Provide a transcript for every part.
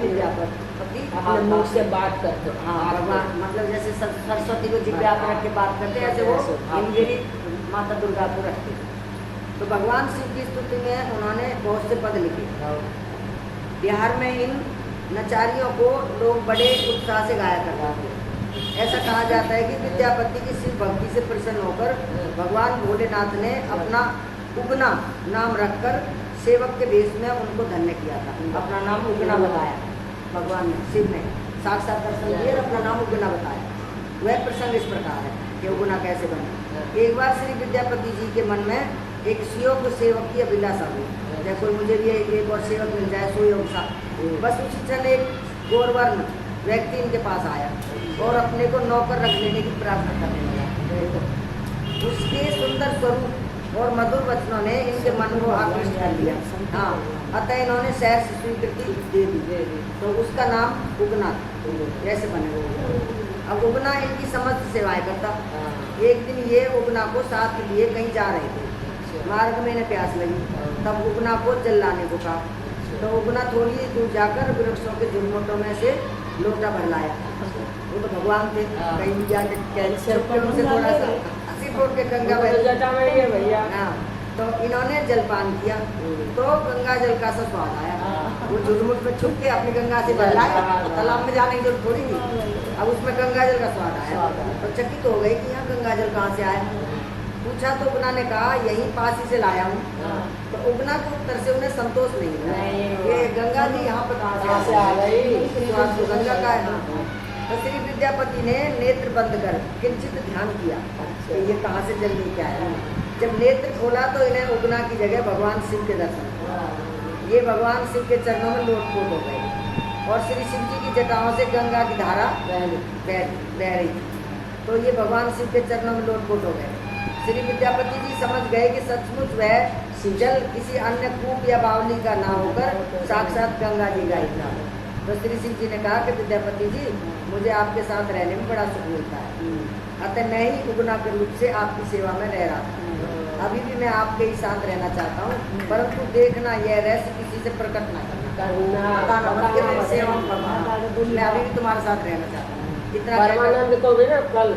विद्यापति अपने मुख से बात करते। हाँ भगवान मतलब जैसे सरस्वती को जिब्या पर रख के बात करते हैं, ऐसे वो इंद्री माता दुर्गा को रखते। तो भगवान शिव की स्तुति में उन्होंने बहुत से पद लिखे। बिहार में इन नचारियों को लोग बड़े उत्साह से गाया करते थे। ऐसा कहा जाता है कि विद्यापति की शिव भक्ति से प्रसन्न होकर भगवान भोलेनाथ ने अपना उगना नाम रखकर सेवक के वेश में उनको धन्य किया था। अपना नाम उगना बताया भगवान ने, शिव ने साक्षात दर्शन दिए, अपना नाम उगना बताया। वह प्रसंग इस प्रकार है कि उगना कैसे बना। एक बार श्री विद्यापति जी के मन में एक सुयोग सेवक की अभिलाषा हुई, जैसे मुझे भी एक और सेवक मिल जाए सुयोग सा। बस उसी क्षण एक गौरवर्ण व्यक्ति इनके पास आया और अपने को नौकर रख लेने की प्रार्थना करने लगा। उसके सुंदर स्वरूप और मधुर वचनों ने इनके मन को आकृष्ट कर लिया। हाँ, अतः इन्होंने शहर से स्वीकृति दे दी। तो उसका नाम उगना जैसे बने। अब उगना इनकी समस्त सेवाएं करता। एक दिन ये उगना को साथ लिए कहीं जा रहे थे। मार्ग में इन्हें प्यास लगी, तब उगना को जल लाने को कहा। तो उगना थोड़ी दूर जाकर वृक्षों के झुरमुटों में से लोटा भर लाया। वो तो भगवान थे, कहीं भी जाके उनसे थोड़ा सा 80 फुट के गंगा भैया। हाँ, तो इन्होंने जलपान किया तो गंगा जल का सा स्वाद आया। वो झुरमुट में छुप के अपनी गंगा से भर लाया, तालाब में जाने की जरूरत थोड़ी थी। अब उसमें गंगा जल का स्वाद आया तो चकित हो गई कि यहाँ गंगा जल कहाँ से आया। पूछा तो उगना ने कहा यही पास ही से लाया हूँ। तो उगना के उत्तर से उन्हें संतोष नहीं हुआ, ये गंगा जी यहाँ पर कहाँ से आ गई, तो गंगा का है। तो श्री विद्यापति ने नेत्र बंद कर किंचित ध्यान किया कि ये कहाँ से जल लेके आया। जब नेत्र खोला तो इन्हें उगना की जगह भगवान शिव के दर्शन। ये भगवान शिव के चरणों में लोटपोट हो गए और श्री शिव जी की जटाओं से गंगा की धारा बह रही थी। तो ये भगवान शिव के चरणों में लोटपोट हो गए। श्री विद्यापति जी समझ गए कि सचमुच वह जल किसी अन्य कूप या बावली का ना होकर साक्षात गंगा जी का ही था। तो श्री शिव जी ने कहा कि विद्यापति जी मुझे आपके साथ रहने में बड़ा सुख मिलता है, अतः मैं ही उगना के रूप से आपकी सेवा में रह रहा था। अभी भी मैं आपके ही साथ रहना चाहता हूँ, परंतु देखना यह रहस्य किसी से प्रकट ना करना। मैं अभी भी तुम्हारे साथ रहना चाहता हूँ। इतना परमानंद को भी ना कल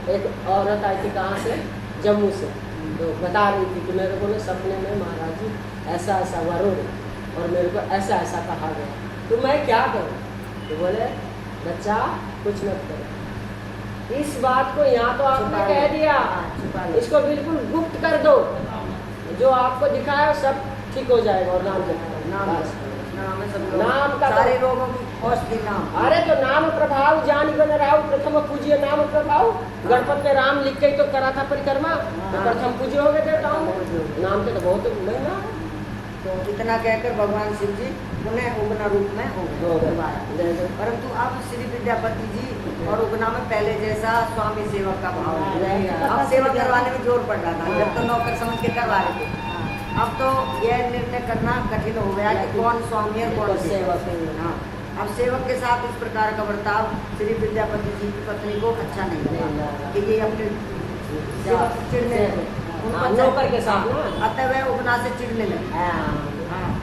एक औरत आई थी, कहाँ से, जम्मू से, तो बता रही थी कि मेरे को ना सपने में महाराज जी ऐसा ऐसा वरुण और मेरे को ऐसा ऐसा कहा गया, तो मैं क्या करूँ। तो बोले बच्चा कुछ मत करो, इस बात को यहाँ तो आपने कह दिया, इसको बिल्कुल गुप्त कर दो, जो आपको दिखाया सब ठीक हो जाएगा। और नाम का सारे रोगों की औषधि नाम। अरे तो नाम प्रभाव जान बन रहा हूँ, प्रथम पूज्य नाम प्रभाव। गणपत में राम लिख के तो करा था परिक्रमा, तो प्रथम पूज्य हो गए देवताओं में। नाम के तो बहुत महंगा। तो इतना कहकर भगवान शिव जी उन्हें उगना रूप में हो गए। परंतु अब श्री विद्यापति जी और उगना में पहले जैसा स्वामी सेवक का भाव है। अब सेवा करवाने में जोर पड़ रहा था, जब तो नौकर समझ के करवा रहे थे। अब तो यह निर्णय करना कठिन हो गया कि कौन स्वामी है कौन सेवक है। हाँ, अब सेवक के साथ इस प्रकार का बर्ताव श्री विद्यापति जी की पत्नी को अच्छा नहीं लगा कि ये अपने चिड़ने नौकर के साथ ना, अतः वह उगना से चिड़ने लगे।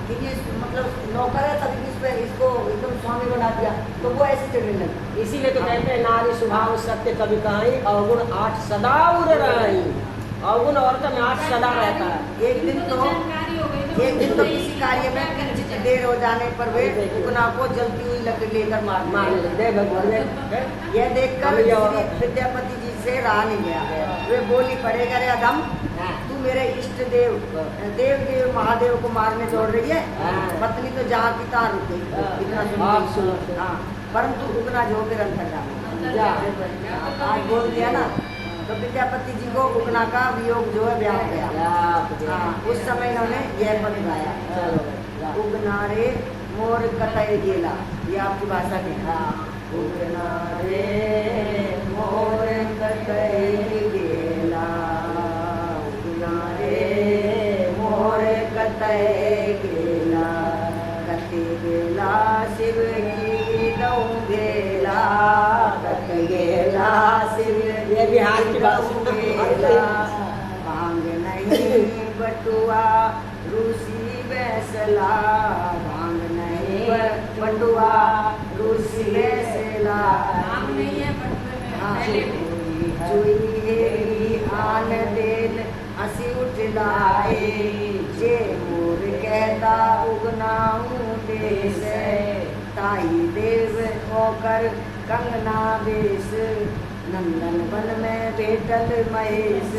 कि ये मतलब नौकर है तभी इस पे इसको एकदम स्वामी बना दिया, तो वो ऐसे चिड़ने लगे। इसीलिए तो कहते हैं नारी स्वभाव सत्य कभी कहाई, अवगुण आठ सदा उड़ रही। अवगुण औरत में आठ सदा रहता है। एक दिन तो किसी कार्य में किंचित देर हो जाने पर वे उगना को जलती हुई लकड़ी लेकर मार ले। यह देखकर विद्यापति जी से रहा नहीं गया। वे बोली पड़े करे अधम, तू मेरे इष्ट देव देव महादेव को मारने दौड़ रही है। पत्नी तो जहाँ की तार रुक गई, इतना सुन। हाँ, परंतु उगना जो के अंतर आज बोल दिया ना, तो विद्यापति जी को उगना का वियोग जो है व्याप गया। उस समय इन्होंने यह पद गाया, उगना रे मोर कतई गेला। ये आपकी भाषा के उगना रे मोर कतई गेला, उगना रे मोर कतई गेला, कते गेला शिव की दऊ गेला, कते गेला शिव। ये बिहार की भांग नहीं बटुआ रूसी बैसला, भांग नहीं बंडुआ रूसी से लाए। नाम नहीं है बटुए में, हाँ, पहले में। चुई हेरी आन देन हंसी उठ लाए, जे मोर कहता उगनाऊं देश, ताई देव होकर कंगना बेस, नंदन वन में बेटल महेश,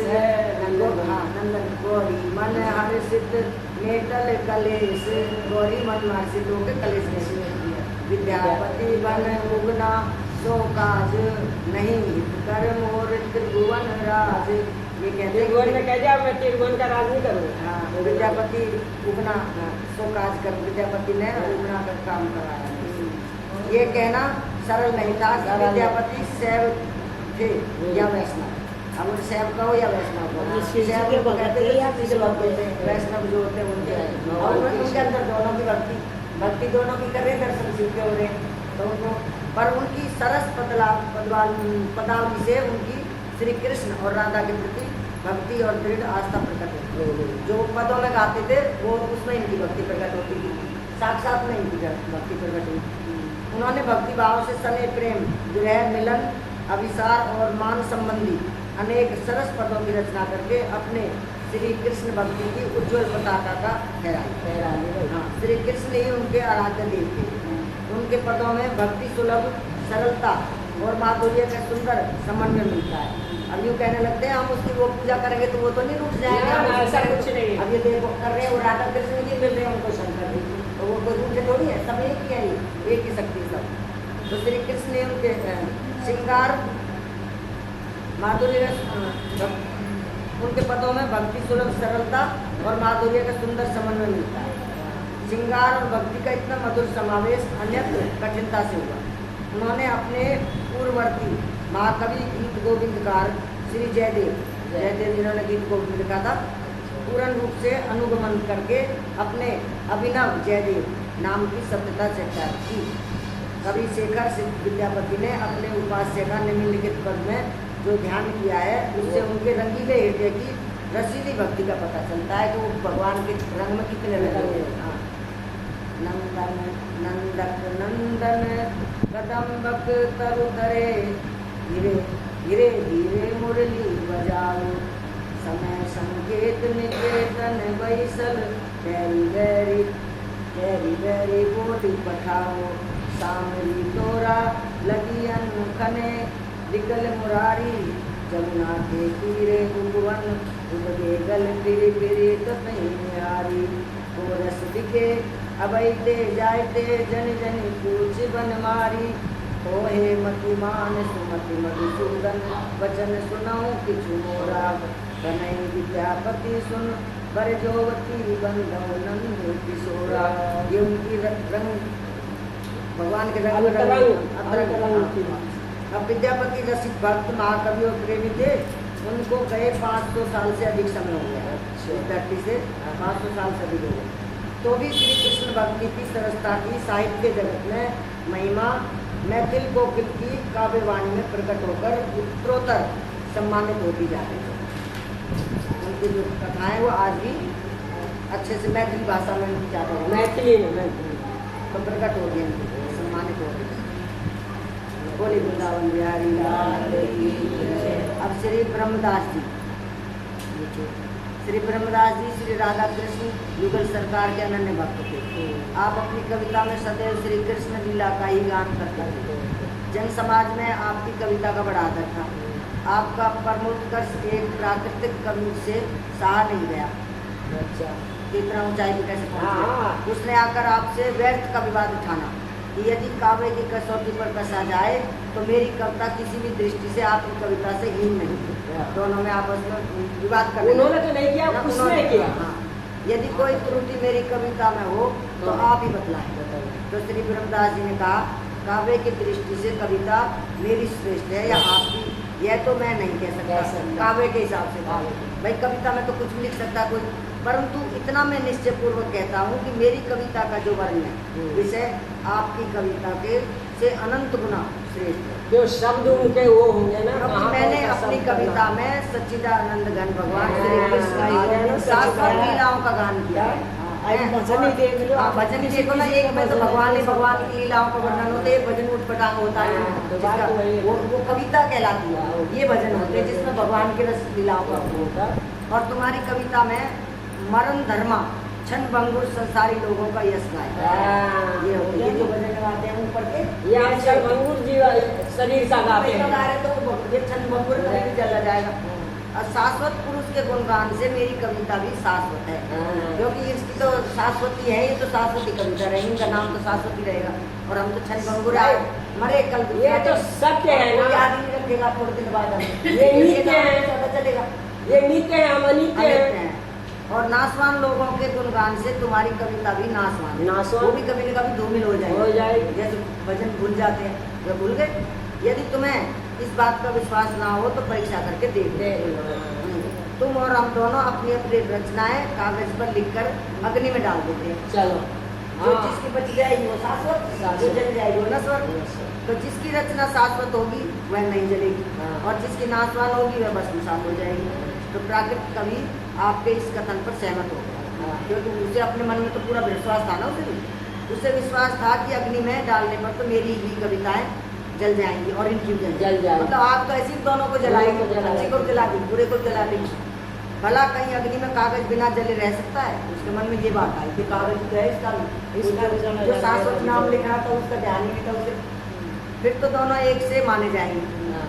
नंदन गौरी मन हर्षित मेटल कलेश, गौरी मन हर्षित होकर कलेश में विद्यापति बन उगना सो काज, नहीं हित कर मोर त्रिभुवन राज। ये कहते त्रिभुवन में कह जाओ, मैं त्रिभुवन का राज नहीं करूँगा। हाँ, विद्यापति उगना सो काज कर, विद्यापति ने उगना कर काम कराया। ये कहना सरल नहीं था कि विद्यापति शैव थे या वैष्णव। अब उन शैव कहो या वैष्णव कहो, शैव को कहते हैं या किसी भक्त होते हैं, वैष्णव जो होते हैं उनके, और उनके अंदर दोनों की भक्ति दोनों की कर रहे, दर्शन शिव के हो रहे तो उनको, पर उनकी सरस पदावली से उनकी श्री कृष्ण और राधा के प्रति भक्ति और दृढ़ आस्था प्रकट होती है। जो पदों में गाते थे वो उसमें इनकी भक्ति प्रकट होती थी, साक्षात में इनकी भक्ति प्रकट हुई। उन्होंने भक्ति भाव से सने प्रेम, विरह, मिलन, अभिसार और मान संबंधी अनेक सरस पदों की रचना करके अपने श्री कृष्ण भक्ति की उज्ज्वल पताका का फहराई। हाँ, श्री कृष्ण ही उनके आराध्य देव थे। उनके पदों में भक्ति सुलभ सरलता और माधुर्य का सुंदर समन्वय मिलता है। अब यूँ कहने लगते हैं हम उसकी वो पूजा करेंगे तो वो तो नहीं रूठ जाएंगे, हम ऐसा कुछ नहीं। अब ये देखो कर रहे हैं वो राधा कृष्ण जी मिल रहे हैं उनको शंकर जी, तो वो कोई रूठे थोड़ी है, सब एक ही है, एक ही शक्ति सब। तो श्री कृष्ण ने उनके श्रृंगार माधुर्य, उनके पदों में भक्ति सुलभ सरलता और माधुर्य का सुंदर समन्वय मिलता है। श्रृंगार और भक्ति का इतना मधुर समावेश अन्यत्र कठिनता से हुआ। उन्होंने अपने पूर्ववर्ती महाकवि गीत गोविंदकार श्री जयदेव जिन्होंने गीत गोविंद लिखा था, पूर्ण रूप से अनुगमन करके अपने अभिनव जयदेव नाम की सत्यता चर्चा की। कवि शेखर विद्यापति ने अपने उपास्य का निम्नलिखित पद में जो ध्यान किया है उससे उनके रंगीले हृदय की रसीली भक्ति का पता चलता है कि वो भगवान के रंग में कितने लगे। हाँ, नंदन नंदक नंदन कदम्बक तरु धरे, धीरे धीरे धीरे मुरली बजाओ, समय संकेत निकेतन बैसल, गैरी गैरी गैरी गैरी बोटी पठाओ, सामरी तोरा लगी अनखने, दिगल मुरारी जमुना के तीरे उपवन, उबगे गल फिरी फिरी तो नहीं हारी, कोरस दिखे अबैते जायते जन जन पूछ बन मारी, हो हे मतिमान सुमति मधुसूदन, वचन सुनाऊं किछु मोरा, कन्हई विद्यापति सुन बर जोवती बंधव नंद किशोरा। ये उनकी रंग भगवान के रंग। अब विद्यापति रसिक भक्त महाकवि और प्रेमी थे, उनको गए 500 साल से अधिक समय हो गया, इस धरती से 500 साल से अधिक हो गया, तो भी श्री कृष्ण भक्ति की सरसता की साहित्य जगत में महिमा मैथिल कोकिल की काव्यवाणी में प्रकट होकर उत्तरोत्तर सम्मानित होती जा रही है। उनकी जो कथाएं वो आज भी अच्छे से मैथिली भाषा में उनकी ज़्यादा मैथिली में तो प्रकट हो गई, सम्मानित हो गई। बोले वृंदावन बिहारी लाल की जय। अब श्री ब्रह्मदास जी, श्री ब्रह्मदास जी श्री राधा कृष्ण युगल सरकार के अनन्य भक्त थे। आप अपनी कविता में सदैव श्री कृष्ण लीला का ही गान करते थे। जन समाज में आपकी कविता का बड़ा आदर था। आपका परमोत्कर्ष एक प्राकृतिक कवि से सहा नहीं गया। अच्छा, इतना ऊंचाई पे कैसे पहुंचे? हाँ। उसने आकर आपसे व्यर्थ का विवाद उठाना कि यदि काव्य की कसौटी पर कसा जाए तो मेरी कविता किसी भी दृष्टि से आपकी कविता से हीन नहीं थी। दोनों में आपस में विवाद कर, उन्होंने तो नहीं किया, उसने किया। हाँ, यदि कोई त्रुटि मेरी कविता में हो तो आप ही बतलाएं। तो श्री ब्रह्मदास जी ने कहा, काव्य की दृष्टि से कविता मेरी श्रेष्ठ है या आपकी, यह तो मैं नहीं कह सकता। काव्य के हिसाब से भाई कविता में तो कुछ भी लिख सकता कोई, परंतु इतना मैं निश्चय पूर्वक कहता हूँ कि मेरी कविता का जो वर्ण है विषय आपकी कविता के से अनंत गुना श्रेष्ठ है। जो शब्द उनके वो होंगे ना, मैंने अपनी कविता में सच्चिदानंद घन भगवान श्री कृष्ण की शास्त्र लीलाओं का गान किया है। भजन ही देख लो। हाँ, भजन ही देखो ना। एक में तो भगवान की लीलाओं का वर्णन होता है, भजन उठपटांग होता है, तो बात जिसका- वही है। वो कविता कहलाती है। ये भजन होते हैं जिसमें भगवान के रस लीलाओं का होता और तुम्हारी कविता में मरण धर्मा क्षण भंगुर संसारी लोगों का यश गाय ये होते हैं जो भजन गाते हैं ऊपर के। ये आजकल भंगुर जी शरीर सा गाते तो हैं। गा रहे तो ये क्षण भंगुर में भी चला जाएगा। और शाश्वत पुरुष के गुणगान से मेरी कविता भी शाश्वत है, क्योंकि इसकी तो शाश्वती है। ये तो शाश्वती कविता रहेगी, इनका नाम तो शाश्वती रहेगा। और हम तो क्षण भंगुर आए मरे कल ये तो सत्य है कोई ना। आदमी रखेगा थोड़े दिन बाद हम। ये नित्य नाम है। से पता चलेगा ये नित्य है, हम अनित्य अनित्य है। है। और नासवान लोगों के गुणगान से तुम्हारी कविता भी नासवान है। नासवान। वो भी कभी न कभी धूमिल हो जाएगी। जैसे भजन भूल जाते हैं, जो भूल गए। यदि तुम्हें इस बात का विश्वास ना हो तो परीक्षा करके देख लो। तुम और हम दोनों अपनी अपनी रचनाएं कागज पर लिखकर अग्नि में डाल देते हैं। चलो जो हाँ। जिसकी बच जाएगी वो शाश्वत, जो जल जाएगी वो नश्वर। तो जिसकी रचना शाश्वत होगी वह नहीं जलेगी, हाँ। और जिसकी नाशवान होगी वह भस्मसात हो जाएगी। तो प्राकृतिक कवि आपके इस कथन पर सहमत हो गया, हाँ। क्योंकि उसे अपने मन में तो पूरा विश्वास था ना। उसे विश्वास था कि अग्नि में डालने पर तो मेरी ही कविताएं जल जाएंगी और इनकी भी जल जाएंगी। मतलब आग तो ऐसी दोनों को जलाएगी, अच्छे को जला दी, बुरे को जला दी। भला कहीं अग्नि में कागज बिना जले रह सकता है? उसके मन में ये बात आई कि कागज जो है इसका जो शाश्वत नाम लिखा था उसका ध्यान ही नहीं था उसे। फिर तो दोनों एक से माने जाएंगे,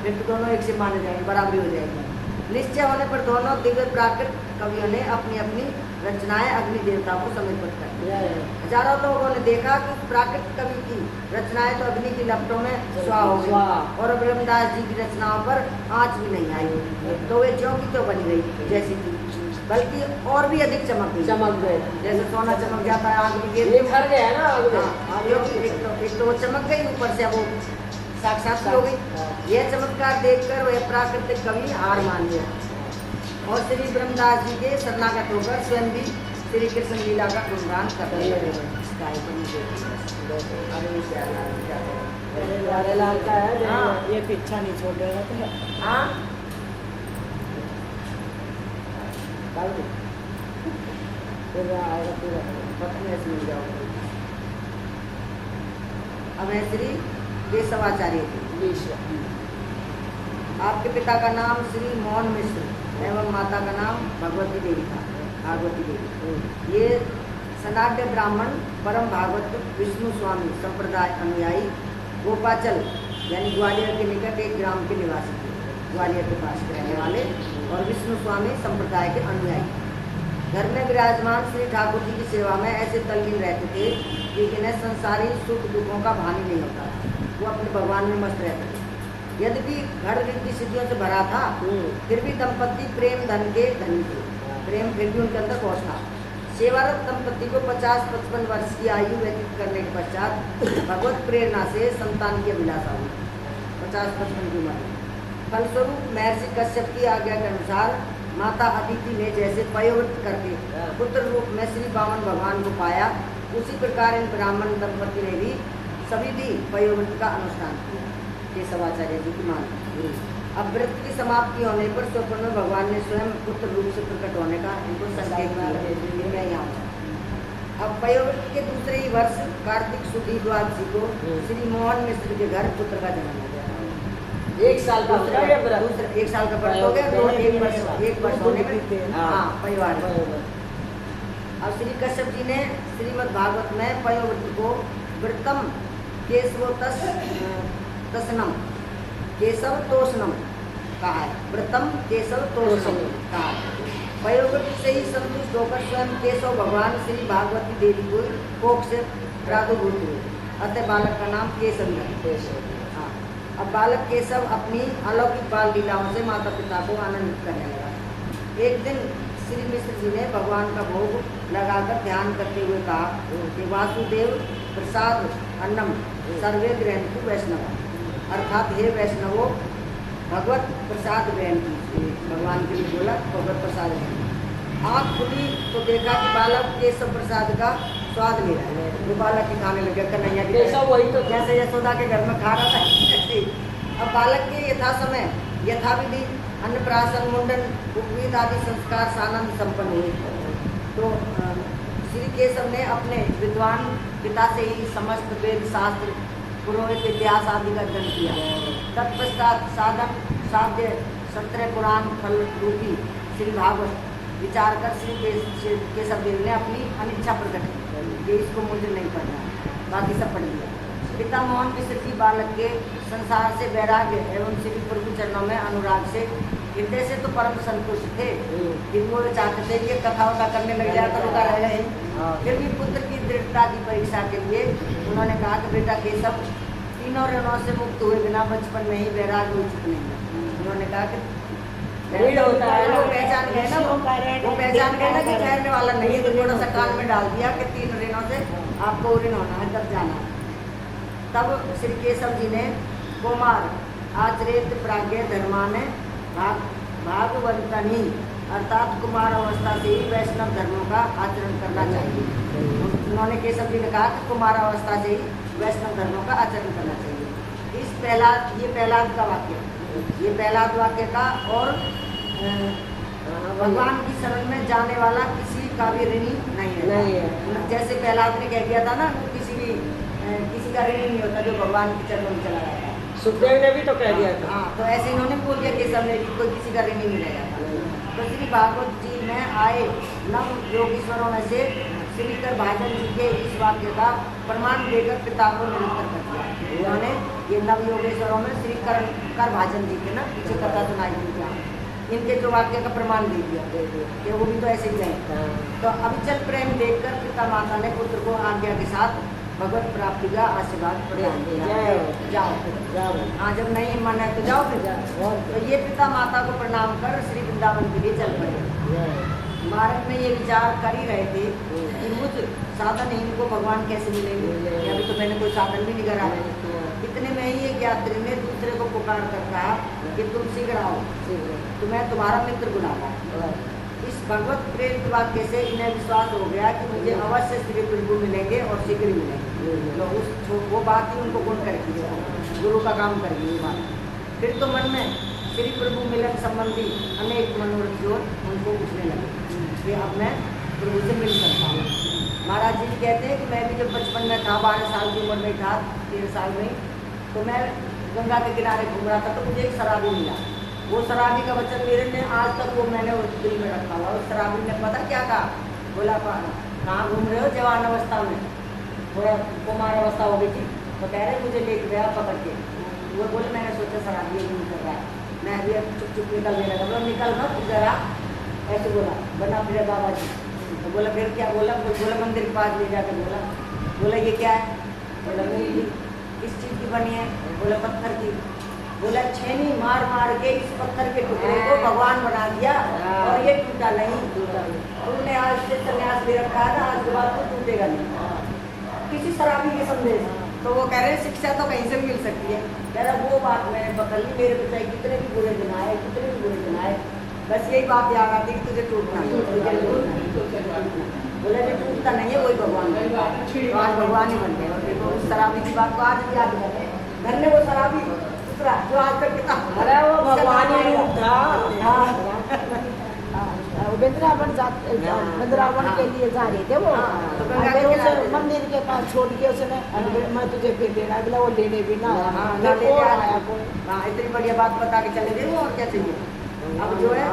फिर तो दोनों एक से माने जाएंगे, बराबरी हो जाएगी। निश्चय होने पर दोनों दिव्य प्राकृत कवियों ने अपनी अपनी रचनाएं अग्नि देवता को समर्पित कर दी। हजारों लोगों ने देखा कि प्राकृत कवि की रचनाएं तो अग्नि की लपटों में स्वाह हो गई, और ब्रह्मदास जी की रचनाओं पर आंच भी नहीं आई। तो वे ज्यों की तो बनी गई जैसी थी, बल्कि और भी अधिक चमक गई। जैसे सोना चमक जाता है आग में गिर निखर गया ना आग में। हाँ, क्योंकि एक तो वो चमक गई, ऊपर से वो साक्षात हो गई। यह चमत्कार देखकर वह प्राकृतिक कवि हार मान गया और श्री ब्रह्मदास जी के शरणागत होकर स्वयं भी श्री कृष्ण लीला का गुणगान करने लगे। अरे लाल का है हाँ। ये पीछा नहीं छोड़ेगा तो हाँ, डाल दो। फिर आएगा पूरा। पत्नी ऐसे मिल जाओगे। अब है श्री केशवाचार्य जी। आपके पिता का नाम श्री मोहन मिश्र एवं माता का नाम भगवती देवी था, भागवती देवी। ये सनाट्य ब्राह्मण परम भागवत विष्णु स्वामी संप्रदाय अनुयायी गोपाचल यानी ग्वालियर के निकट एक ग्राम के निवासी थे, ग्वालियर के पास के रहने वाले और विष्णु स्वामी संप्रदाय के अनुयायी। घर में विराजमान श्री ठाकुर जी की सेवा में ऐसे तल्लीन रहते थे कि इन्हें संसारी सुख दुखों का भान नहीं होता। वो अपने भगवान में मस्त रहते थे। यद्यपि घर रिद्धि सिद्धियों से भरा था, फिर भी दंपति प्रेम धन के धनी थे। प्रेम फिर भी उनके अंदर बहुत था। सेवारत दंपति को 50-55 वर्ष की आयु व्यतीत करने के पश्चात भगवत प्रेरणा से संतान की अभिलाषा हुई। 50-55 की उम्र में फलस्वरूप महर्षि कश्यप की आज्ञा के अनुसार माता अदिति ने जैसे पयोव्रत करके पुत्र रूप में श्री वामन भगवान को पाया, उसी प्रकार इन ब्राह्मण दंपति ने भी सभी भी पयोव्रत का अनुष्ठान किया। केशवाचार्य जी की मान। अब व्रत की समाप्ति होने पर स्वप्न में भगवान ने स्वयं पुत्र रूप से प्रकट होने का इनको संकेत दिया। मैं यहाँ हूँ। अब पयोव्रत के दूसरे ही वर्ष कार्तिक शुक्ल द्वादशी को श्री मोहन मिश्र के घर पुत्र का जन्म हो गया। 1 साल का होता है व्रत। दूसरा 1 साल का व्रत हो गया, 1 वर्ष होने में हाँ परिवार। अब श्री कश्यप जी ने श्रीमद् भागवत में पयोव्रत को व्रतम तसनम केशव तोषणम कहा है। व्रतम केशव तोषणम कहा है। पयोव्रत से ही संतुष्ट होकर स्वयं केशव भगवान श्री भागवती देवी को कोख से प्रादुर्भूत हुए, अतः बालक का नाम केशव है। हाँ, अब बालक केशव अपनी अलौकिक बाल लीलाओं से माता पिता को आनंदित करने लगा। एक दिन श्री मिश्र जी ने भगवान का भोग लगाकर ध्यान करते हुए कहा कि वासुदेव प्रसाद अन्नम सर्वे ग्रहणतु वैष्णव, अर्थात हे वैष्णवो भगवत प्रसाद ग्रहण कीजिए। भगवान के लिए बोला भगवत प्रसाद ग्रहण। आँख खुली तो देखा कि बालक केशव प्रसाद का स्वाद ले रहा है। वो बालक ही खाने लगे कन्हैया की तरह। वही तो जैसे यशोदा के घर में खा रहा था ऐसे। अब बालक के यथा समय यथाविधि अन्नप्राशन मुंडन उपवीत आदि संस्कार सानंद संपन्न हुए। तो श्री केशव ने अपने विद्वान पिता से ही समस्त वेद शास्त्र पुरोहित इतिहास आदि का अध्ययन किया। तत्पश्चात साधन साध्य 17 पुराण फल रूपी श्री भागवत विचार कर श्री केशव देव ने अपनी अनिच्छा प्रकट की कि इसको मुझे नहीं पढ़ना, बाकी सब पढ़ लिया। पिता मोहन मिश्र जी बालक के संसार से वैराग्य एवं श्री प्रभु चरणों में अनुराग से हृदय से तो परम संतुष्ट थे, कि वो चाहते थे कि कथा वथा करने लग जाए तो रुका रह गए। फिर भी पुत्र की दृढ़ता की परीक्षा के लिए उन्होंने कहा कि बेटा केशव, तीनों ऋणों से मुक्त हुए बिना बचपन में ही वैराग्य उचित नहीं है। उन्होंने कहा कि होता है वो पहचान गए ना, वो पहचान गए ना कि ठहरने वाला नहीं है, तो थोड़ा सा कान में डाल दिया कि 3 ऋणों से आपको ऋण होना है, तब जाना है। तब श्री केशव जी ने कुमार आचरित प्राज्ञ धर्माने भागवंतनी अर्थात कुमार अवस्था से ही वैष्णव धर्मों का आचरण करना चाहिए। उन्होंने केशव जी ने कहा कि कुमार अवस्था से ही वैष्णव धर्मों का आचरण करना चाहिए। ये प्रहलाद का वाक्य, ये प्रहलाद वाक्य का, और भगवान की शरण में जाने वाला किसी का भी ऋणी नहीं है। जैसे प्रहलाद ने कह दिया था ना, किसी का ऋणी नहीं होता जो भगवान के चरणों में चला जाता है। सुखदेव ने भी तो कह दिया था। हाँ, तो ऐसे इन्होंने बोल दिया केशव ने कि कोई किसी का ऋणी नहीं रह जाता। तो श्री भागवत जी में आए नव योगीश्वरों में से श्रीकर भाजन जी के इस वाक्य का प्रमाण देकर पिता को निरंतर कर दिया। उन्होंने ये नव योगेश्वरों में श्री कर भाजन जी के ना पीछे कथा सुनाई दी क्या, इनके जो वाक्य का प्रमाण दे दिया कि वो भी तो ऐसे ही है। तो अविचल प्रेम देखकर पिता माता ने पुत्र को आज्ञा के साथ भगवत प्राप्ति का आशीर्वाद प्रदान किया। जाओ। हाँ, जब नहीं मन है तो जाओ फिर जाओ। तो ये पिता माता को प्रणाम कर श्री वृंदावन के लिए चल पड़े। मार्ग में ये विचार कर ही रहे थे कि मुझ साधनहीन को भगवान कैसे मिलेंगे, अभी तो मैंने कोई साधन भी नहीं करा। इतने में ही एक यात्री ने दूसरे को पुकार कर कहा कि तुम शीघ्र आओ, तो मैं तुम्हारा मित्र बुलाऊंगा। इस भगवत प्रेरित वाक्य से इन्हें विश्वास हो गया कि मुझे अवश्य श्री प्रभु मिलेंगे और शीघ्र ही मिलेंगे। तो वो बात ही उनको गुण करेगी, गुरु का काम करेगी ये बात। फिर तो मन में श्री प्रभु मिलन संबंधी अनेक मनोरथ जोर उनको उठने लगे कि अब मैं प्रभु से मिल सकता हूँ। महाराज जी कहते हैं कि मैं भी जब बचपन में था, 12 साल की उम्र में था, 13 साल में, तो मैं गंगा के किनारे घूम रहा था, तो मुझे एक शराबी मिला। वो शराबी का वचन मेरे ने आज तक वो मैंने उस दिल में रखा हुआ। उस शराबी ने पता क्या कहा, बोला कहाँ घूम रहे हो, जवान अवस्था में, थोड़ा कुमार अवस्था हो गई थी, तो कह रहे मुझे लेके गया पकड़ के। वो बोले मैंने सोचा शराबी घूम कर रहा है, मैं अभी अब चुप चुप निकलने लगा। बोला निकल मत जरा, ऐसे बोला, बना फिर बाबा जी। तो बोला फिर क्या बोला, बोला मंदिर के पास ले जाकर बोला ये क्या है, बोला मूर्ति किस चीज़ की बनी है, बोला पत्थर की। बोला छेनी मार मार के इस पत्थर के टुकड़े को भगवान बना दिया और ये टूटा नहीं। तुमने आज से संन्यास ले रखा है ना, आज के बाद तो टूटेगा नहीं। किसी शराबी के संदेश। तो वो कह रहे हैं शिक्षा तो कहीं से भी मिल सकती है। कह रहा वो बात मैंने पकड़ ली, मेरे पिता कितने भी बुरे दिन आए, कितने भी बुरे दिन आए, बस यही बात याद आती कि तुझे टूटना नहीं। बोले जो टूटता नहीं है वही भगवान, आज भगवान ही बन गए। और देखो उस शराबी की बात को आज भी याद करते हैं। घर में वो शराबी दूसरा जो आज तक कितना, अरे वो भगवान ही रूप था। वृंदावन के लिए जा रहे थे वो, तो मंदिर के पास छोड़ के उसने मैं तुझे फिर देना, बोला वो लेने भी ना आया कोई। हाँ, इतनी बढ़िया बात बता के चले गए वो, और क्या चाहिए। अब जो है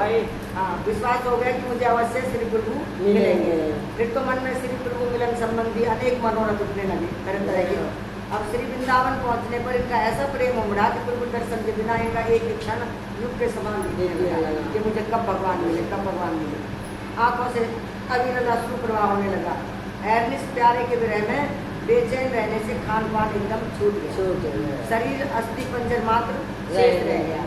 हाँ, विश्वास हो गया कि मुझे अवश्य श्री प्रभु मिलेंगे। फिर तो मन में श्री प्रभु मिलन संबंधी अनेक मनोरथ उठने लगे तरह तरह के। अब श्री वृंदावन पहुंचने पर इनका ऐसा प्रेम उमड़ा कि प्रभु दर्शन के बिना इनका एक क्षण युग के समान दिखने लगा कि मुझे कब भगवान मिले, कब भगवान मिले। आंखों से अविरल अश्रु प्रवाह होने लगा। ऐरनिस प्यारे के विरह में बेचैन रहने से खान पान एकदम छूट गया, शरीर अस्थि पंजर मात्र शेष रह गया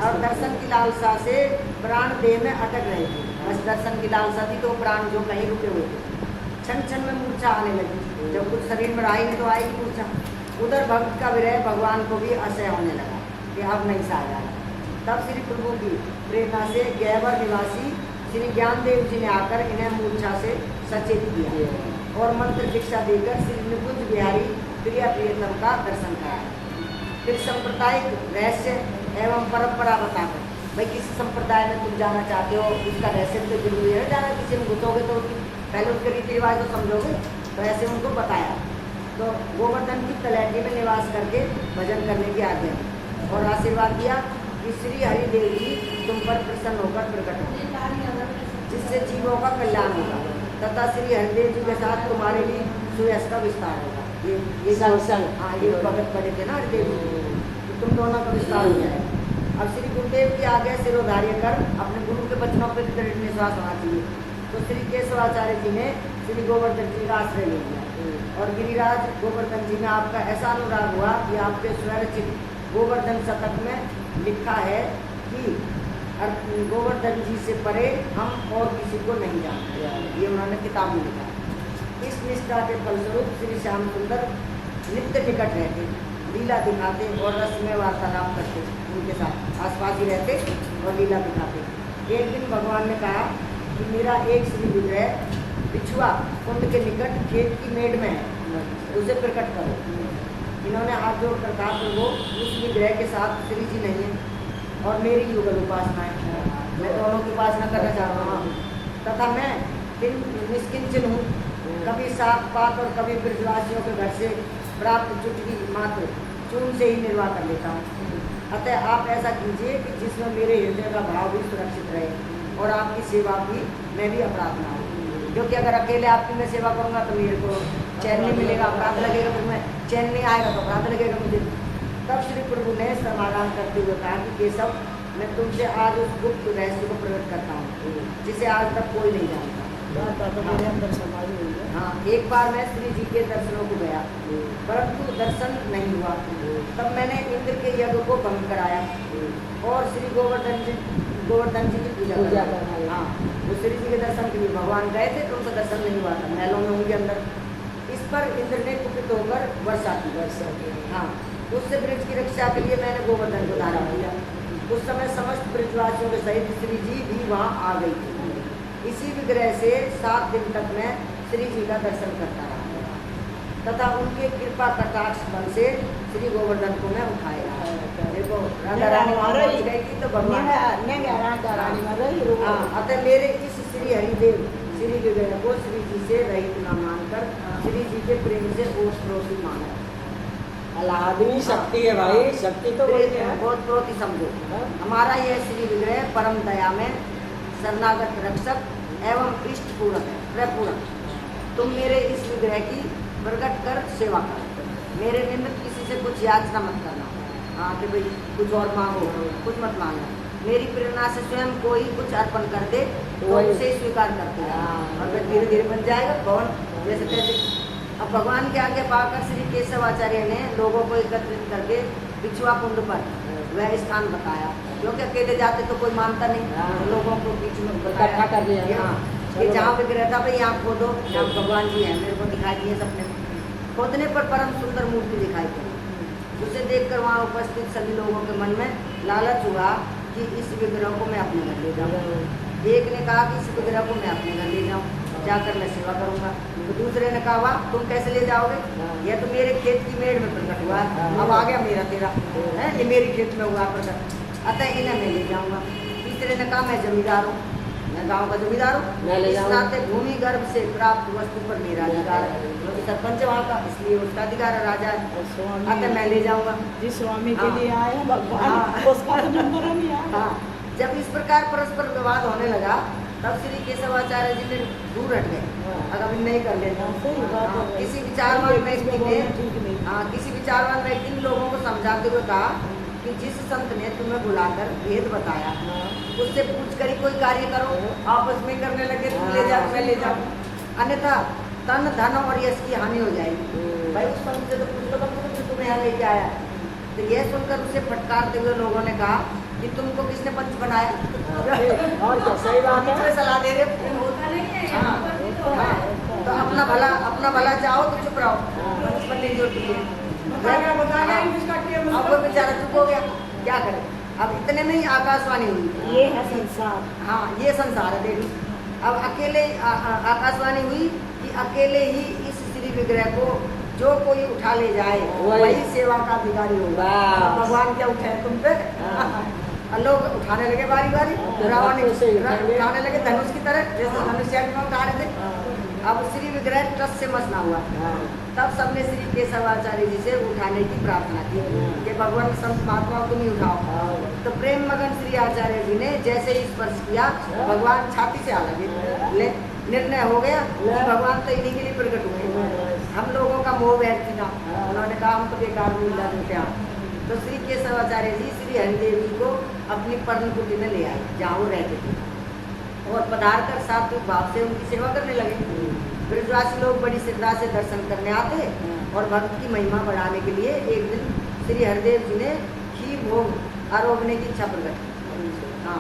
और दर्शन की लालसा से प्राण देह में अटक रहे थे। बस दर्शन की लालसा थी तो प्राण जो कहीं रुके हुए थे। क्षण क्षण में मूर्छा आने लगी, जब कुछ शरीर में आई नहीं तो आएगी मूर्छा। उधर भक्त का विरह भगवान को भी असह्य होने लगा कि अब नहीं सहा। तब श्री प्रभु की प्रेरणा से गैवर निवासी श्री ज्ञानदेव जी ने आकर इन्हें मूर्छा से सचेत किया और मंत्र दीक्षा देकर श्री निकुंज बिहारी प्रिया प्रियतम का दर्शन कराया। फिर सांप्रदायिक रहस्य एवं परंपरा बताकर, भाई किसी संप्रदाय में तुम जाना चाहते हो, इसका रहस्य तो जरूरी है जाना, किसी में घुसोगे तो पहले उसके रीति रिवाज तो समझोगे, तो ऐसे उनको बताया। तो गोवर्धन की तलैटी में निवास करके भजन करने की आज्ञा और आशीर्वाद दिया कि श्री हरिदेव जी तुम पर प्रसन्न होकर प्रकट हो, जिससे जीवों का कल्याण होगा तथा श्री हरिदेव जी के साथ तुम्हारे भी सुयश का विस्तार होगा। ये संग हाँ, ये भगत पड़े थे ना हरिदेव जी, तो तुम दोनों का विस्तार हो जाएगा। अब श्री गुरुदेव की आज्ञा सिरोधार्य कर अपने गुरु के वचनों पर दृढ़ विश्वास होना चाहिए। तो श्री केशवाचार्य जी ने श्री गोवर्धन जी का आश्रय ले लिया और गिरिराज गोवर्धन जी में आपका ऐसा अनुराग हुआ कि आपके स्वरचित गोवर्धन शतक में लिखा है कि गोवर्धन जी से परे हम और किसी को नहीं जानते। ये उन्होंने किताब में लिखा। इस निष्ठा के फलस्वरूप श्री श्याम सुंदर नित्य निकट रहते, लीला दिखाते और रसमय वार्तालाप करते, उनके साथ आसपास ही रहते और लीला दिखाते। एक दिन भगवान ने कहा कि मेरा एक श्री विग्रह बिछुआ कुंड के निकट खेत की मेड़ में है, उसे प्रकट करो। इन्होंने हाथ जोड़कर कहा कि वो उस विग्रह के साथ श्री जी नहीं है और मेरी युगल उपासना है, मैं दोनों की उपासना करना चाहता हूँ तथा मैं निष्किंचन हूँ, कभी साग पात और कभी ब्रजवासियों के घर से प्राप्त चुटकी मात्र चून से ही निर्वाह कर लेता हूँ। अतः आप ऐसा कीजिए कि जिसमें मेरे हृदय का भाव भी सुरक्षित रहे और आपकी सेवा भी मैं भी अपराध ना हो, क्योंकि अगर अकेले आपकी मैं सेवा करूँगा तो मेरे को चैन नहीं मिलेगा, अपराध लगेगा, फिर मैं चैन नहीं आएगा तो अपराध लगेगा मुझे। तब श्री प्रभु ने समाधान करते हुए कहा कि केशव, मैं तुमसे आज उस गुप्त रहस्य को प्रकट करता हूँ जिसे आज तक कोई नहीं जानता। मेरे अंदर समाधि हुई है। हाँ, एक बार मैं श्री जी के दर्शनों को गया परंतु दर्शन नहीं हुआ। तब मैंने इंद्र के यज्ञ को भंग कराया और श्री गोवर्धन जी की पूजा कराई। हाँ, वो श्री जी के दर्शन के लिए भगवान गए थे तो उनका दर्शन नहीं हुआ था, महलों में उनके अंदर। इस पर इंद्र ने कुपित होकर वर्षा की। हाँ, उससे ब्रज की रक्षा के लिए मैंने गोवर्धन को धारण किया। उस समय समस्त ब्रजवासियों के सहित श्री जी भी वहाँ आ गई थी। इसी विग्रह से 7 दिन तक मैं श्री जी का दर्शन करता रहा तथा उनके कृपा कटाक्ष बल से श्री गोवर्धन को मैं उठाया। देखो राधा रानी पहुंच गई थी तो भगवान अतः मेरे इस श्री हरिदेव श्री विग्रह को श्री जी से रहित न मानकर श्री जी के प्रेम से ओस प्रोसी माना। आदमी शक्ति है भाई, शक्ति तो बहुत प्रोति समझो। हमारा यह श्री विग्रह परम दया में शरणागत रक्षक एवं इष्ट पूरक है, प्रपूरक। तुम मेरे इस विग्रह की प्रकट कर सेवा करो, मेरे निमित्त किसी से कुछ याचना मत करना। हाँ कि भाई कुछ और मांगो, कुछ मत मांगो। मेरी प्रेरणा से स्वयं कोई कुछ अर्पण कर दे तो उसे स्वीकार करते हैं और फिर धीरे धीरे बन जाएगा भवन जैसे तैसे। अब भगवान के आगे पाकर श्री केशवाचार्य ने लोगों को एकत्रित करके बिछुआ कुंड पर वह स्थान बताया, क्योंकि अकेले जाते तो कोई मानता नहीं, लोगों को बीच में इकट्ठा कर दिया। हाँ, कि जहाँ पे रहता भाई यहाँ खोदो, यहाँ भगवान जी हैं, मेरे को दिखाई दिए सपने में। खोदने पर परम सुंदर मूर्ति दिखाई दी, उसे देखकर वहाँ उपस्थित सभी लोगों के मन में लालच हुआ कि इस विग्रह को मैं अपने घर ले जाऊँ। एक ने कहा कि इस विग्रह को मैं अपने घर ले जाऊँ, जाकर मैं सेवा करूँगा। तो दूसरे ने कहा वाह तुम कैसे ले जाओगे, यह तो मेरे खेत की मेड़ में प्रकट हुआ है, अब आ गया मेरा तेरा है, ये मेरी खेत में हुआ प्रकट, अतः इन्हें मैं ले जाऊँगा। तीसरे ने कहा मैं जमींदार हूँ, मैं गाँव का जमींदार हूँ, इस नाते भूमि गर्भ से प्राप्त वस्तु पर मेरा अधिकार है, क्योंकि सरपंच वहाँ का इसलिए उसका अधिकार है, राजा है, अतः मैं ले जाऊँगा। जिस स्वामी के लिए आए हैं भगवान उसका तो नंबर नहीं आया। हाँ, जब इस प्रकार परस्पर विवाद होने लगा तब श्री केशवाचार्य जी ने दूर हट गए, अगर नहीं कर लेता। किसी विचारवान व्यक्ति ने लोगों को समझाते हुए कहा कि जिस संत ने तुम्हें बुलाकर भेद बताया उससे पूछ कर ही कोई कार्य करो, आपस में करने लगे तुम ले जाओ मैं ले जाऊँ, अन्यथा तन धन और यश की हानि हो जाएगी। भाई उस संत से तो पूछ लो तुम तुम्हें यहाँ लेके आया। तो यह सुनकर उसे फटकारते हुए लोगों ने कहा कि तुमको किसने पंच बनाया, और क्या सही बात है, सलाह दे रहे होता नहीं है। हाँ, तो अपना भला चाहो तो चुप रहो, पंच बनने की जरूरत नहीं है। अब वो बेचारा चुप हो गया, क्या करे। अब इतने में ही आकाशवाणी हुई, ये है संसार। हाँ ये संसार है। देखो अब अकेले आकाशवाणी हुई कि अकेले ही इस श्री विग्रह को जो कोई उठा ले जाए वही सेवा का अधिकारी होगा। भगवान क्या उठाए तुम पे, लोग उठाने लगे बारी बारी, रावण उठाने लगे धनुष की तरह, जैसे धनुष में उठा रहे थे। अब श्री विग्रह ट्रस्ट से मसला हुआ। तब सबने श्री केशवाचार्य जी से उठाने की प्रार्थना की कि भगवान संत महात्माओं तुम ही उठाओ। तो प्रेम मगन श्री आचार्य जी ने जैसे ही स्पर्श किया भगवान छाती से आ लगे। निर्णय हो गया कि भगवान तो इन्हीं के लिए प्रकट हुए, हम लोगों का मोह व्यक्ति था। उन्होंने कहा हम तो बेकार मिला देते हैं। तो श्री केशवाचार्य जी श्री हरिदेव जी को अपनी पर्ण कुटी में ले आए जहाँ वो रहते थे और पधार कर सात्विक भाव से उनकी सेवा करने लगे। ब्रजवासी लोग बड़ी श्रद्धा से दर्शन करने आते और भक्त की महिमा बढ़ाने के लिए एक दिन श्री हरिदेव जी ने खीर भोग आरोपने की इच्छा प्रकट की। हाँ,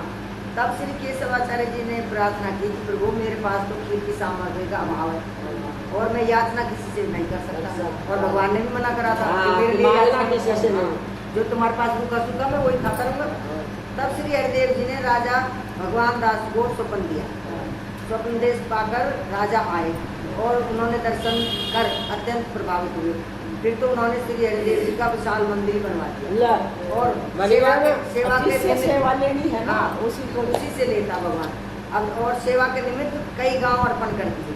तब श्री केशवाचार्य जी ने प्रार्थना की कि प्रभु मेरे पास तो खीर की सामग्री का अभाव है और मैं याचना किसी से नहीं कर सकता। और भगवान ने भी मना करा था कि मेरे लिए याचना किसी से नहीं, जो तुम्हारे पास भूखा सूखा मैं वही खाता रहूँगा। तब श्री हरिदेव जी ने राजा भगवान दास को स्वप्न दिया। स्वप्न देश पाकर राजा आए और उन्होंने दर्शन कर अत्यंत प्रभावित हुए। फिर तो उन्होंने श्री हरिदेव जी का विशाल मंदिर बनवा दिया और सेवा लेनी है ना, उसी से लेता भगवान। अब और सेवा के निमित्त कई गांव अर्पण करती थी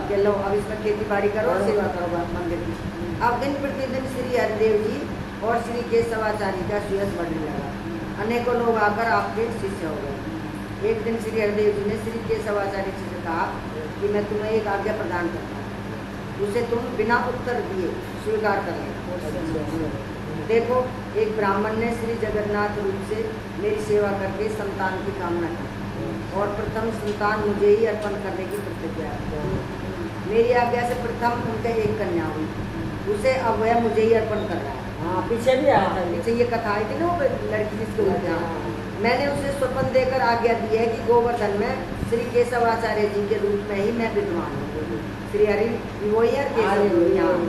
कि लो अब इसमें खेती बाड़ी करो और सेवा करो मंदिर की। अब दिन प्रतिदिन श्री हरिदेव जी और श्री केशवाचार्य का सुयश बढ़ने लगा। अनेकों लोग आकर आपके शिष्य हो गए। एक दिन श्री हरिदेव जी ने श्री केशवाचार्य जी से कहा कि मैं तुम्हें एक आज्ञा प्रदान करता हूँ, उसे तुम बिना उत्तर दिए स्वीकार कर लेना। देखो, एक ब्राह्मण ने श्री जगन्नाथ रूप से मेरी सेवा करके संतान की कामना की और प्रथम संतान मुझे ही अर्पण करने की प्रतिज्ञा है। मेरी आज्ञा से प्रथम उनके एक कन्या हुई, उसे अब वह मुझे ही अर्पण कर रहा है। पीछे भी आया था, पीछे ये कथा आई थी ना वो लड़की जिसको मैंने उसे स्वप्न देकर आज्ञा दी है कि गोवर्धन में श्री केशवाचार्य जी के रूप में ही मैं विद्यमान हूँ। श्री हरि वही है केशव,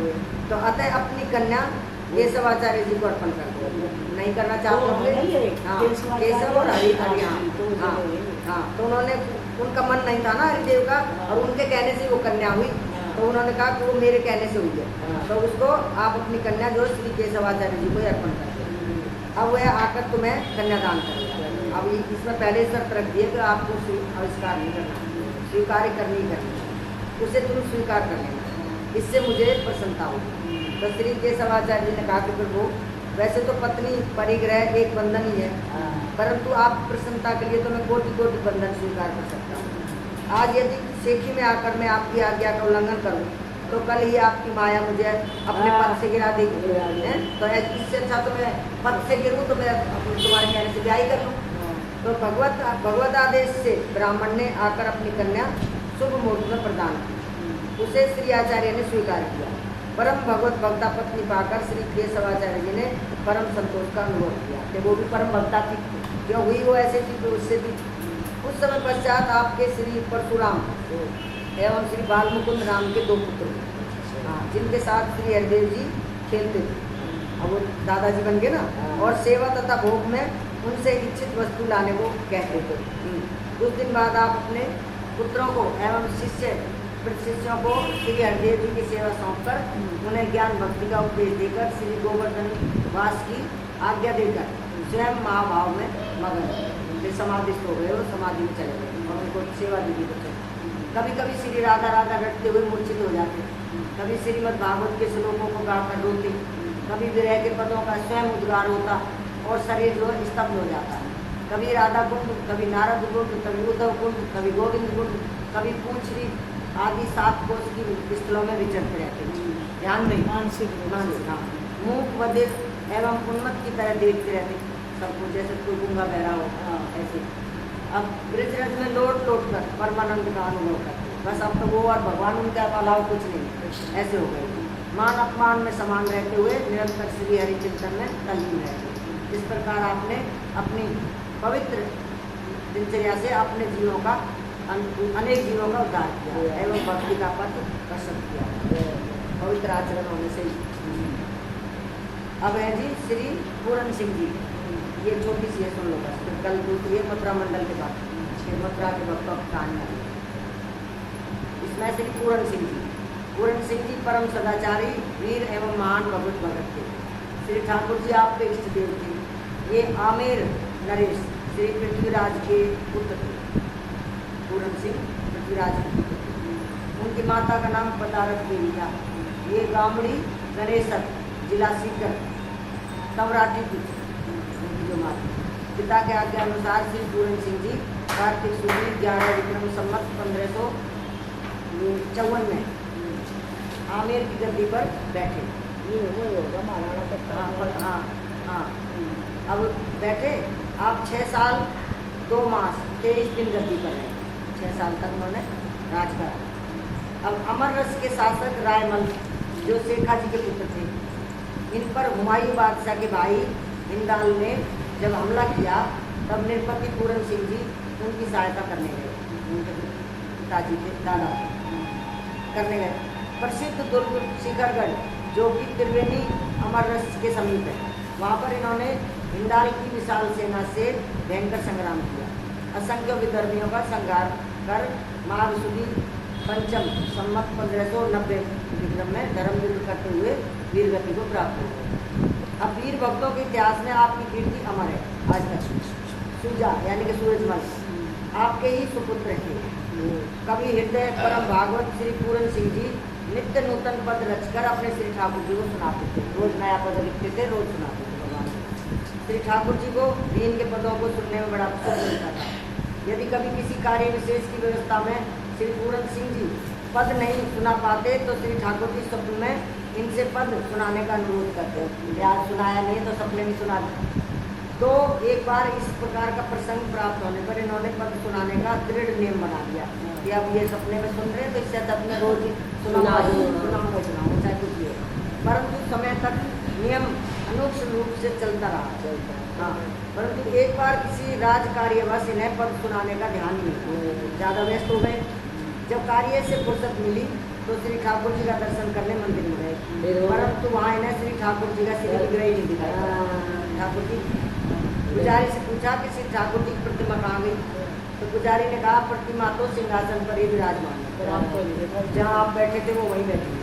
तो अतः अपनी कन्या केशवाचार्य जी को अर्पण कर दो। नहीं करना चाहते होंगे केशव और हरि। हाँ, तो उन्होंने उनका मन नहीं था ना हरिदेव का और उनके कहने से वो कन्या हुई। तो उन्होंने कहा कि वो मेरे कहने से हुई है, तो उसको आप अपनी कन्या जो श्री केशवाचार्य जी को अर्पण कर दो। अब वह आकर तुम्हें कन्यादान करेगा। अब इसमें पहले शर्त रख दिए कि आपको आविष्कार नहीं करना, स्वीकार करनी करनी, उसे तुम स्वीकार कर लेना, इससे मुझे प्रसन्नता होगी। तो श्री केशवाचार्य जी ने कहा कि प्रभु वैसे तो पत्नी परिग्रह एक बंधन ही है, परंतु आप प्रसन्नता के लिए तो मैं कोटि कोटि बंधन स्वीकार कर सकता हूँ। आज यदि सेठी में आकर मैं आपकी आज्ञा का उल्लंघन करूँ तो कल ही आपकी माया मुझे अपने पद से गिरा देगी। तो इससे अच्छा तो मैं पद से गिरूँ तो मैं तुम्हारे कहने से ब्याह कर लूँ। तो भगवत आदेश से ब्राह्मण ने आकर अपनी कन्या शुभ मुहूर्त में प्रदान की। उसे श्री आचार्य ने स्वीकार किया। परम भगवत भक्ता पत्नी पाकर श्री केशवाचार्य जी ने परम संतोष का अनुभव किया कि वो भी परम भक्ता थी, क्यों हुई वो ऐसे थी तो उससे भी। कुछ समय पश्चात आपके श्री परशुराम एवं श्री बालमुकुंद नाम के दो पुत्र, जिनके साथ श्री हरिदेव जी खेलते थे, अब वो दादाजी बन गए ना, और सेवा तथा भोग में उनसे इच्छित वस्तु लाने को कहते थे। कुछ दिन बाद आप अपने पुत्रों को एवं शिष्यों को श्री हरिदेव जी की सेवा सौंपकर उन्हें ज्ञान भक्ति का उपदेश देकर श्री गोवर्धन वास की आज्ञा देकर स्वयं महाभाव में मगन वे समाधिस्थ हो गए और समाधि में चले गए और उनको सेवा दी गई। कभी कभी श्री राधा राधा रटते हुए मूर्छित हो जाते, कभी श्रीमद् भागवत के श्लोकों को गाकर रोते, कभी विरह के पदों का स्वयं उद्गार होता और शरीर जो स्तब्ध हो जाता। कभी राधा कुंड, कभी नारद कुंड, कभी उद्धव कुंड, कभी गोविंद कुंड, कभी पूछरी आदि 7 कोष की स्थलों में विचरते रहते। ध्यान में मानसिक मूक बधिर एवं उन्मत्त की तरह देखते रहते सबको, जैसे कोई गूंगा बहरा हो ऐसे। अब ब्रजरज में लौट कर परमानंद का अनुभव करते, बस अब तो वो और भगवान उनके अलावा कुछ नहीं, ऐसे हो गए। मान अपमान में समान रहते हुए निरंतर श्री हरि चिंतन में तल्लीन रहते। इस प्रकार आपने अपनी पवित्र दिनचर्या से अपने जीवों का अनेक जीवों का उद्धार किया एवं भक्ति का पथ प्रशस्त किया पवित्र आचरण होने से। अब है जी श्री पूरन सिंह जी, ये छोटी सी है, सुन लो बस, फिर कल दूसरी मथुरा मंडल के बाद फिर मथुरा के भक्तों की कहानी आई। इसमें श्री पूरन सिंह जी परम सदाचारी वीर एवं महान भगवत भगत थे। श्री ठाकुर जी आपके इष्ट देव थे। ये आमेर नरेश श्री पृथ्वीराज के पुत्र थे। पूरन सिंह पृथ्वीराज के पुत्र थे। उनकी माता का नाम पदारक देवी था। ये गामड़ी गणेशक जिला सीकर तवराटी की उनकी जो माता। पिता के आज्ञा अनुसार श्री पूरन सिंह जी कार्तिक शुक्ल 11 विक्रम संवत 1554 में आमेर की गद्दी पर बैठे। ये वही होगा महाराणा प्रताप। हाँ हाँ। अब बैठे आप 6 साल 2 मास 23 दिन गद्दी पर रहे। 6 साल तक उन्होंने राज करा। अब अमर रस के शासक रायमल जो शेखा जी के पुत्र थे, इन पर हुमायूं बादशाह के भाई हिंदाल ने जब हमला किया तब निरपति पूरन सिंह जी उनकी सहायता करने गए। उनके पिताजी के दादा करने गए। प्रसिद्ध दुर्ग शिखरगढ़ जो कि त्रिवेणी अमर रस के समीप है, वहाँ पर इन्होंने हिंदाल की विशाल सेना से भयंकर संग्राम किया। असंख्य विदर्भियों का संहार कर माघ सुदी पंचम संवत 1590 विक्रम में धर्म युद्ध करते हुए वीरगति को प्राप्त हो गए। अब वीर भक्तों के इतिहास में आपकी कीर्ति अमर है आज तक। सुजा यानी कि सूरजमल आपके ही सुपुत्र थे। कवि हृदय परम भागवत श्री पूरन सिंह जी नित्य नूतन पद रचकर अपने श्री ठाकुर जी को सुनाते थे। रोज नया पद लिखते थे, रोज सुनाते थे भगवान। श्री ठाकुर जी को दीन के पदों को सुनने में बड़ा सुख मिलता था। यदि कभी किसी कार्य विशेष की व्यवस्था में श्री पूरन सिंह जी पद नहीं सुना पाते तो श्री ठाकुर जी स्वप्न में इनसे पद सुनाने का अनुरोध करते। आज सुनाया नहीं तो सपने में सुना दे। तो एक बार इस प्रकार का प्रसंग प्राप्त होने पर इन्होंने पद सुनाने का दृढ़ नियम बना दिया कि अब ये सपने में सुन रहे हैं तो इससे अपने रोज सुनाऊंगा चाहे कुछ भी हो। परंतु समय तक नियम अनूठ रूप से चलता रहा। हाँ, परंतु एक बार किसी राज कार्यवश इन्हें पद सुनाने का ध्यान नहीं, ज़्यादा व्यस्त हो गए। जब कार्य से फुर्सत मिली तो श्री ठाकुर जी का दर्शन करने मंदिर में गए, परंतु वहाँ इन्हें श्री ठाकुर जी का श्री विग्रह ही नहीं दिखाया। ठाकुर जी पुजारी से पूछा कि श्री ठाकुर जी की प्रतिमा कहाँ गई? तो पुजारी ने कहा प्रतिमा तो सिंहासन पर ही विराजमान है, जहाँ आप बैठे थे वो वहीं बैठे थे।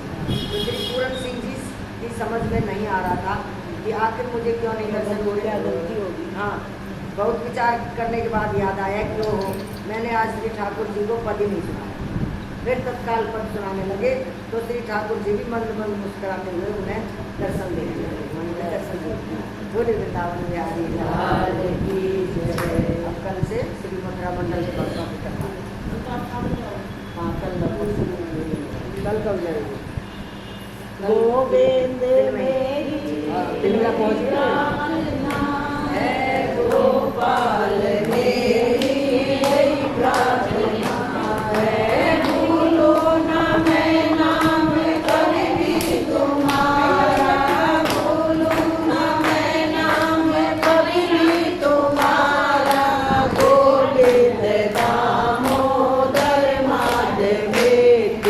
तो श्री पूरन सिंह जी की समझ में नहीं आ रहा था कि आखिर मुझे क्यों नहीं दर्शन हो रहे, गलती होगी। हाँ, बहुत विचार करने के बाद याद आया कि ओहो मैंने आज श्री ठाकुर जी को पद ही नहीं सुनाया। फिर तत्काल पद सुनाने लगे तो श्री ठाकुर जी भी मंद मंद मुस्कुराते हुए उन्हें दर्शन देने लगे। दर्शन देते बोले वृंदावन बिहारी लाल की जय। अब कल से श्री मथुरा मंडल के भक्तों की कथा। हाँ, कल कब जाएंगे? गोविंद मेरी दिल्ली पहुँच गए।